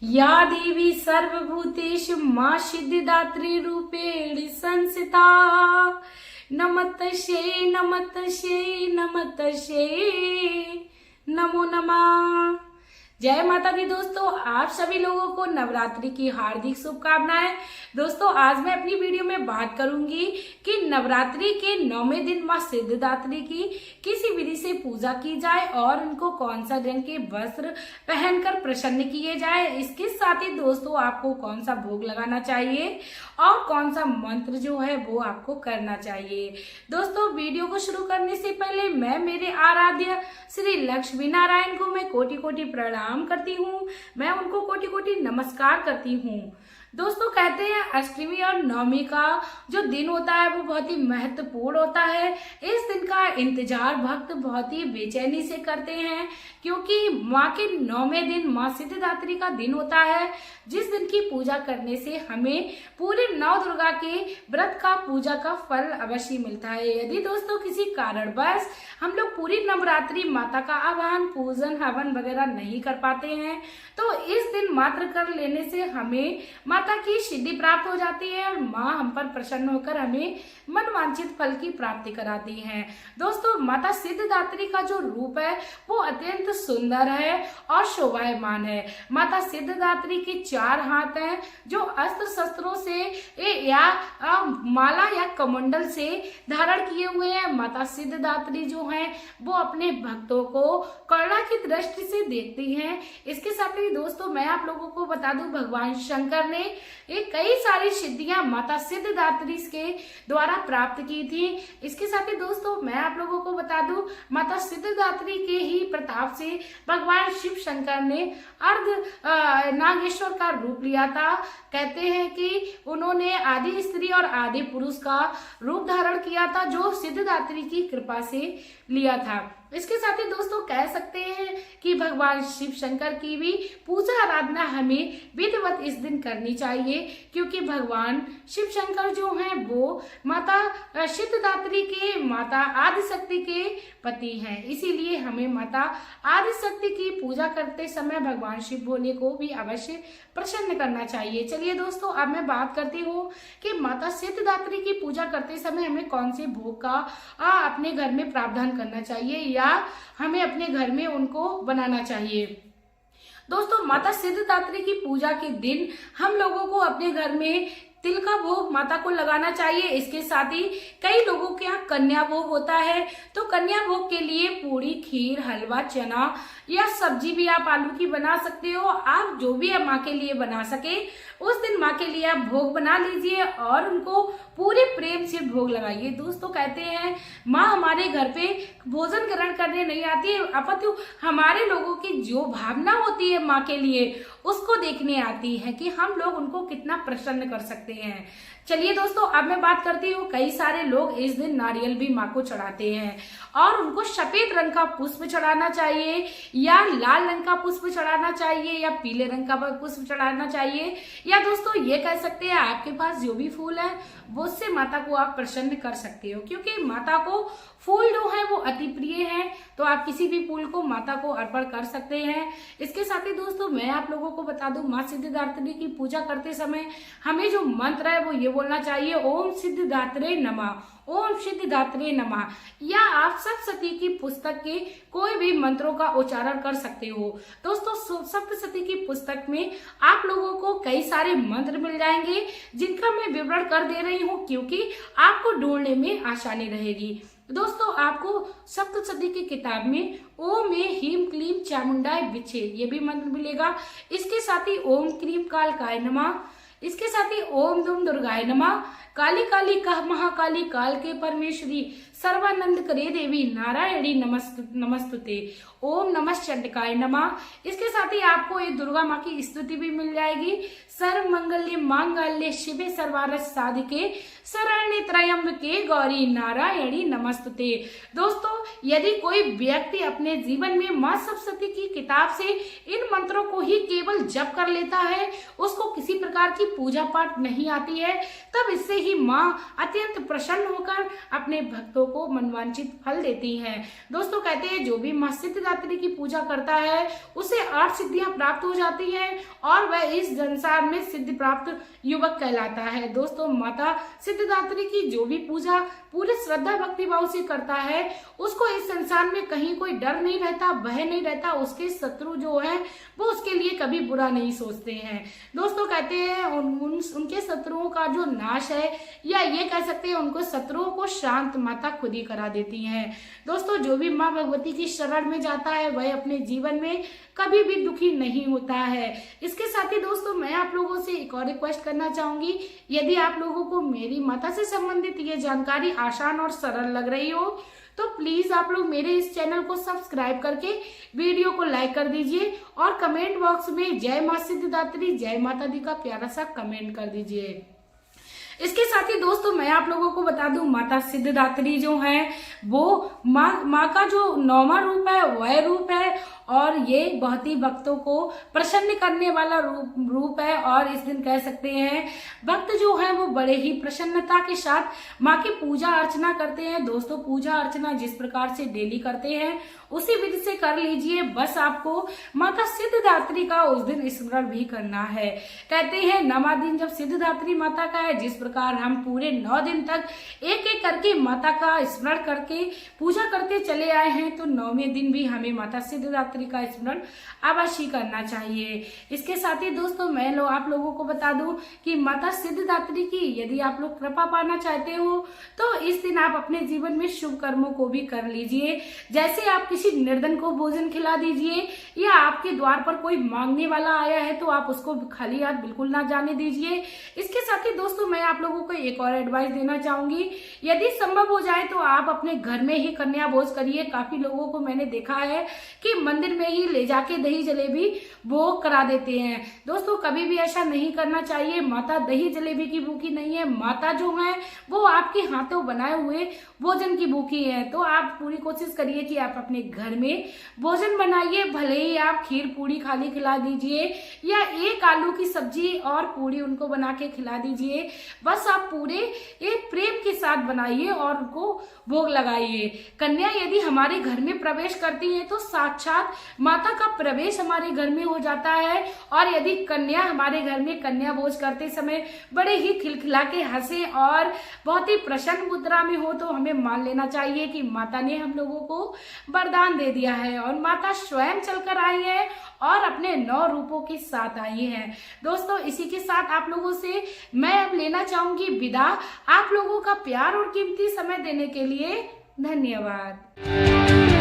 या देवी सर्वभूतेषु मां सिद्धिदात्री रूपेण संस्थिता। नमस्तस्यै नमस्तस्यै नमस्तस्यै नमो नमः। जय माता दी दोस्तों, आप सभी लोगों को नवरात्रि की हार्दिक शुभकामनाएं। दोस्तों, आज मैं अपनी वीडियो में बात करूंगी कि नवरात्रि के 9वें दिन मां सिद्धिदात्री की किसी विधि से पूजा की जाए और उनको कौन सा रंग के वस्त्र पहनकर प्रसन्न किए जाए। इसके साथ ही दोस्तों, आपको कौन सा भोग लगाना चाहिए और कौन सा मंत्र जो है वो आपको करना चाहिए। दोस्तों, वीडियो को शुरू करने से पहले मैं मेरे आराध्य श्री लक्ष्मी नारायण को मैं कोटि कोटि प्रणाम करती हूँ। मैं उनको कोटि कोटि नमस्कार करती हूँ। दोस्तों, कहते हैं अष्टमी और नवमी का जो दिन होता है वो बहुत ही महत्वपूर्ण होता है। इस दिन का इंतजार भक्त बहुत ही बेचैनी से करते हैं, क्योंकि माँ के 9वें दिन माँ सिद्धिदात्री का दिन होता है, जिस दिन की पूजा करने से हमें पूरे 9 दुर्गा के व्रत का पूजा का फल अवश्य मिलता है। यदि दोस्तों किसी कारणवश हम लोग पूरी नवरात्रि माता का आवाहन पूजन हवन वगैरह नहीं कर पाते हैं, तो इस दिन मात्र कर लेने से हमें माता की सिद्धि प्राप्त हो जाती है और माँ हम पर प्रसन्न होकर हमें मनवांछित फल की प्राप्ति कराती हैं। दोस्तों, माता सिद्धिदात्री का जो रूप है वो अत्यंत सुंदर है और शोभायमान है। माता सिद्धिदात्री के 4 हाथ हैं जो अस्त्र शस्त्रों से या माला या कमंडल से धारण किए हुए हैं। माता सिद्धिदात्री जो हैं वो अपने भक्तों को करुणा की दृष्टि से देखती हैं। इसके साथ ही दोस्तों, मैं आप लोगों को बता दूं, भगवान शंकर ने कई सारी सिद्धियां माता सिद्धिदात्री के द्वारा प्राप्त की थी। इसके साथ ही दोस्तों, मैं आप लोगों को बता दूं, माता सिद्धिदात्री के ही प्रताप से भगवान शिव शंकर ने अर्ध नागेश्वर का रूप लिया था। कहते हैं कि उन्होंने आदि स्त्री और आदि पुरुष का रूप धारण किया था, जो सिद्धिदात्री की कृपा से लिया था। इसके साथ ही दोस्तों, कह सकते हैं कि भगवान शिव शंकर की भी पूजा आराधना हमें विधिवत इस दिन करनी चाहिए, क्योंकि भगवान शिव शंकर जो हैं वो माता सिद्धिदात्री के माता आदिशक्ति के पति हैं। इसीलिए हमें माता आदिशक्ति की पूजा करते समय भगवान शिव भोले को भी अवश्य प्रसन्न करना चाहिए। चलिए दोस्तों, अब मैं बात करती हूँ कि माता सिद्धिदात्री की पूजा करते समय हमें कौन से भोग का अपने घर में प्रावधान करना चाहिए या हमें अपने घर में उनको बनाना चाहिए। दोस्तों, माता सिद्धिदात्री की पूजा के दिन हम लोगों को अपने घर में तिल का भोग माता को लगाना चाहिए। इसके साथ ही कई लोगों के यहाँ कन्या भोग होता है, तो कन्या भोग के लिए पूरी, खीर, हलवा, चना या सब्जी भी आप आलू की बना सकते हो। आप जो भी माँ के लिए बना सके उस दिन माँ के लिए आप भोग बना लीजिए और उनको पूरे प्रेम से भोग लगाइए। दोस्तों, कहते हैं माँ हमारे घर पे भोजन ग्रहण करने नहीं आती है, अपितु हमारे लोगों की जो भावना होती है माँ के लिए उसको देखने आती है कि हम लोग उनको कितना प्रसन्न कर सकते हैं। चलिए दोस्तों, अब मैं बात करती हूँ, कई सारे लोग इस दिन नारियल भी माँ को चढ़ाते हैं और उनको सफेद रंग का पुष्प चढ़ाना चाहिए या लाल रंग का पुष्प चढ़ाना चाहिए या पीले रंग का पुष्प चढ़ाना चाहिए, या दोस्तों ये कह सकते हैं आपके पास जो भी फूल है वो उससे माता को आप प्रसन्न कर सकते हो, क्योंकि माता को फूल जो है वो अति प्रिय है। तो आप किसी भी फूल को माता को अर्पण कर सकते हैं। इसके साथ ही दोस्तों, मैं आप लोगों को बता दूं, माँ सिद्धिदात्री की पूजा करते समय हमें जो मंत्र है वो ये बोलना चाहिए, ओम सिद्धिदात्रे नमः, ओम सिद्धिदात्रे नमः, या आप सप्तशती की पुस्तक के कोई भी मंत्रों का उच्चारण कर सकते हो। दोस्तों, सप्तशती की पुस्तक में आप लोगों को कई सारे मंत्र मिल जाएंगे, जिनका मैं विवरण कर दे रही हूँ, क्योंकि आपको ढूंढने में आसानी रहेगी। दोस्तों, आपको सप्तशती की किताब में ओम में ह्रीं क्लीं चामुंडाय विचे ये भी मंत्र मिलेगा। इसके साथ ही ओम क्रीं कालकाय नमः, इसके साथ ही ओम दुम दुर्गाय नमः, काली काली कह महाकाली काल के परमेश्वरी सर्वानंद करे देवी नारायणी नमस्तुते, ओम नमः चंडिकाय नमः। इसके साथ ही आपको एक दुर्गा माँ की स्तुति भी मिल जाएगी, सर्व मंगल्य मांगल्य शिवे सर्वार्थ साधिके शरण्ये त्र्यंबके गौरी नारायणी नमस्तुते। दोस्तों, यदि कोई व्यक्ति अपने जीवन में माँ सप्तशती की किताब से इन मंत्रों को ही केवल जप कर लेता है, उसको किसी प्रकार की पूजा पाठ नहीं आती है, तब इससे ही माँ अत्यंत प्रसन्न होकर अपने भक्तों को मनवांछित फल देती हैं। दोस्तों कहते हैं जो भी माँ सिद्धिदात्री की पूजा करता है उसे 8 सिद्धियां प्राप्त हो जाती हैं और वह इस संसार में सिद्धि प्राप्त युवक कहलाता है। दोस्तों माता सिद्धिदात्री की जो भी पूजा पूरे श्रद्धा भक्ति भाव से करता है उसको इस संसार में कहीं कोई डर नहीं रहता, भय नहीं रहता, उसके शत्रु जो है वो उसके लिए कभी बुरा नहीं सोचते हैं। दोस्तों कहते हैं उनके शत्रुओं का जो नाश है, या ये कह सकते हैं उनको शत्रुओं को शांत माता खुद ही करा देती हैं। दोस्तों जो भी माँ भगवती की शरण में जाता है वह अपने जीवन में कभी भी दुखी नहीं होता है। इसके साथ ही दोस्तों मैं आप लोगों से एक और रिक्वेस्ट करना चाहूंगी, यदि आप लोगों को मेरी माता से संबंधित ये जानकारी आसान और सरल लग रही हो तो प्लीज आप लोग मेरे इस चैनल को सब्सक्राइब करके वीडियो को लाइक कर दीजिए और कमेंट बॉक्स में जय मां सिद्धिदात्री, जय माता दी का प्यारा सा कमेंट कर दीजिए। इसके साथ ही दोस्तों मैं आप लोगों को बता दूं माता सिद्धिदात्री जो है वो माँ का जो 9वां रूप है वह रूप है और ये बहुत ही भक्तों को प्रसन्न करने वाला रूप है। और इस दिन कह सकते हैं भक्त जो है वो बड़े ही प्रसन्नता के साथ माँ की पूजा अर्चना करते हैं। दोस्तों पूजा अर्चना जिस प्रकार से डेली करते हैं उसी विधि से कर लीजिए, बस आपको माता सिद्धिदात्री का उस दिन स्मरण भी करना है। कहते हैं 9वां दिन जब सिद्धिदात्री माता का है, जिस प्रकार हम पूरे 9 दिन तक एक एक करके माता का स्मरण करके पूजा करते चले आए हैं, तो 9वें दिन भी हमें माता सिद्धिदात्री का स्मरण अवश्य करना चाहिए। इसके साथ ही दोस्तों मैं आप लोगों को बता दूं कि माता सिद्धिदात्री की यदि आप लोग कृपा पाना चाहते हो तो इस दिन आप अपने जीवन में शुभ कर्मों को भी कर लीजिए। जैसे आप किसी निर्धन को भोजन खिला दीजिए, या आपके द्वार पर कोई मांगने वाला आया है तो आप उसको खाली हाथ बिल्कुल ना जाने दीजिए। इसके साथ ही दोस्तों मैं आप लोगों को एक और एडवाइस देना चाहूंगी, यदि संभव हो जाए तो आप अपने घर में ही कन्या भोज करिए। काफी लोगों को मैंने देखा है कि मंदिर में ही ले जाके दही जलेबी भोग करा देते हैं। दोस्तों कभी भी ऐसा नहीं करना चाहिए। माता दही जलेबी की भूखी नहीं है, माता जो है वो आपके हाथों बनाए हुए भोजन की भूखी है। तो आप पूरी कोशिश करिए कि आप अपने घर में भोजन बनाइए, भले ही आप खीर पूरी खाली खिला दीजिए या एक आलू की सब्जी और पूरी उनको बना के खिला दीजिए, बस आप पूरे एक प्रेम के साथ बनाइए और उनको भोग लगाइए। कन्या यदि हमारे घर में प्रवेश करती है तो साक्षात माता का प्रवेश हमारे घर में हो जाता है। और यदि कन्या हमारे घर में कन्या भोज करते समय बड़े ही खिलखिला के हंसे और बहुत ही प्रसन्न मुद्रा में हो तो हमें मान लेना चाहिए कि माता ने हम लोगों को वरदान दे दिया है और माता स्वयं चलकर आई है और अपने 9 रूपों के साथ आई है। दोस्तों इसी के साथ आप लोगों से मैं अब लेना चाहूंगी विदा। आप लोगों का प्यार और कीमती समय देने के लिए धन्यवाद।